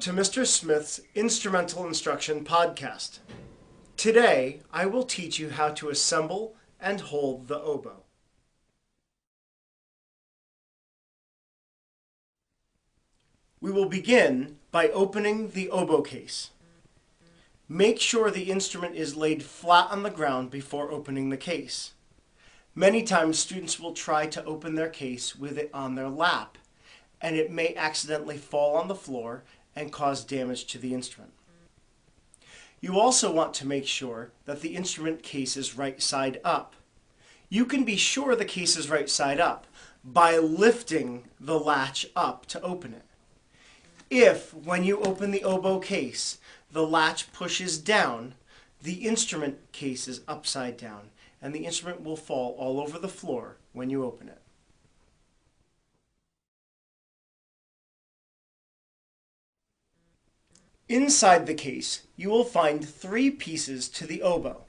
to Mr. Smith's Instrumental Instruction Podcast. Today, I will teach you how to assemble and hold the oboe. We will begin by opening the oboe case. Make sure the instrument is laid flat on the ground before opening the case. Many times students will try to open their case with it on their lap, and it may accidentally fall on the floor and cause damage to the instrument. You also want to make sure that the instrument case is right side up. You can be sure the case is right side up by lifting the latch up to open it. If, when you open the oboe case, the latch pushes down, the instrument case is upside down, and the instrument will fall all over the floor when you open it. Inside the case, you will find three pieces to the oboe: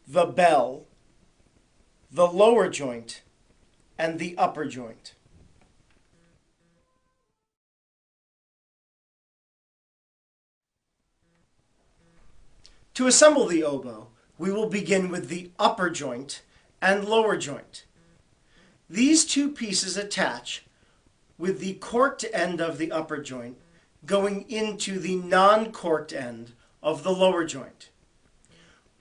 the bell, the lower joint, and the upper joint. To assemble the oboe, we will begin with the upper joint and lower joint. These two pieces attach with the corked end of the upper joint going into the non-corked end of the lower joint.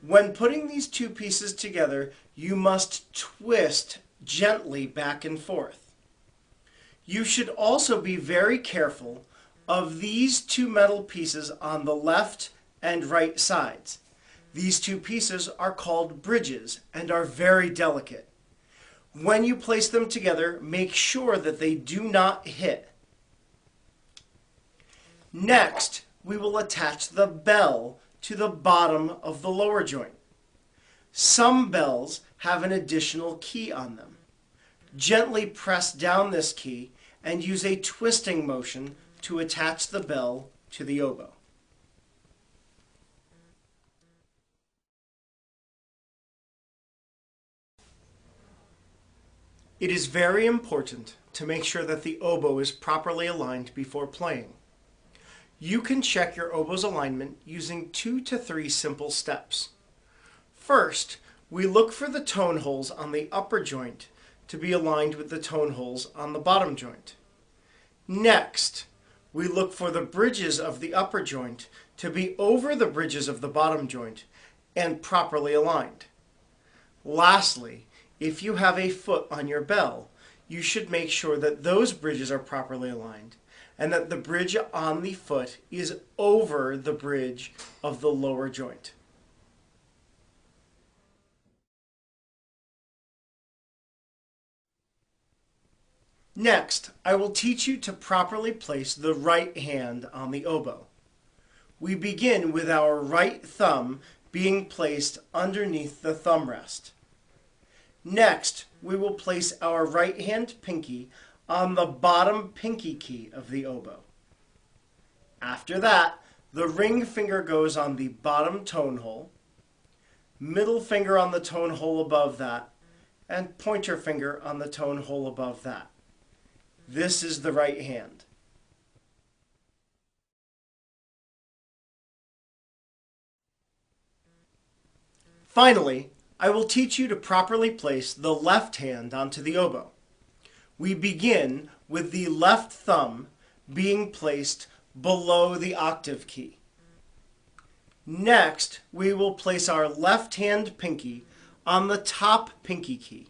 When putting these two pieces together, you must twist gently back and forth. You should also be very careful of these two metal pieces on the left and right sides. These two pieces are called bridges and are very delicate. When you place them together, make sure that they do not hit. Next, we will attach the bell to the bottom of the lower joint. Some bells have an additional key on them. Gently press down this key and use a twisting motion to attach the bell to the oboe. It is very important to make sure that the oboe is properly aligned before playing. You can check your oboe's alignment using 2 to 3 simple steps. First, we look for the tone holes on the upper joint to be aligned with the tone holes on the bottom joint. Next, we look for the bridges of the upper joint to be over the bridges of the bottom joint and properly aligned. Lastly, if you have a foot on your bell, you should make sure that those bridges are properly aligned and that the bridge on the foot is over the bridge of the lower joint. Next, I will teach you to properly place the right hand on the oboe. We begin with our right thumb being placed underneath the thumb rest. Next, we will place our right hand pinky on the bottom pinky key of the oboe. After that, the ring finger goes on the bottom tone hole, middle finger on the tone hole above that, and pointer finger on the tone hole above that. This is the right hand. Finally, I will teach you to properly place the left hand onto the oboe. We begin with the left thumb being placed below the octave key. Next, we will place our left hand pinky on the top pinky key,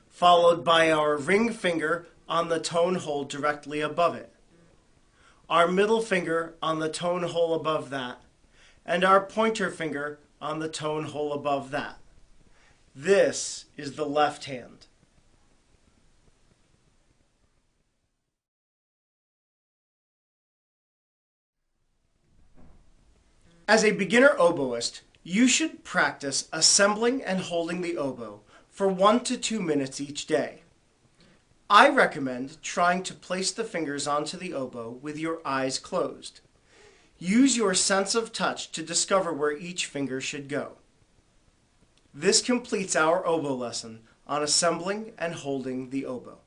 followed by our ring finger on the tone hole directly above it, our middle finger on the tone hole above that, and our pointer finger on the tone hole above that. This is the left hand. As a beginner oboist, you should practice assembling and holding the oboe for 1 to 2 minutes each day. I recommend trying to place the fingers onto the oboe with your eyes closed. Use your sense of touch to discover where each finger should go. This completes our oboe lesson on assembling and holding the oboe.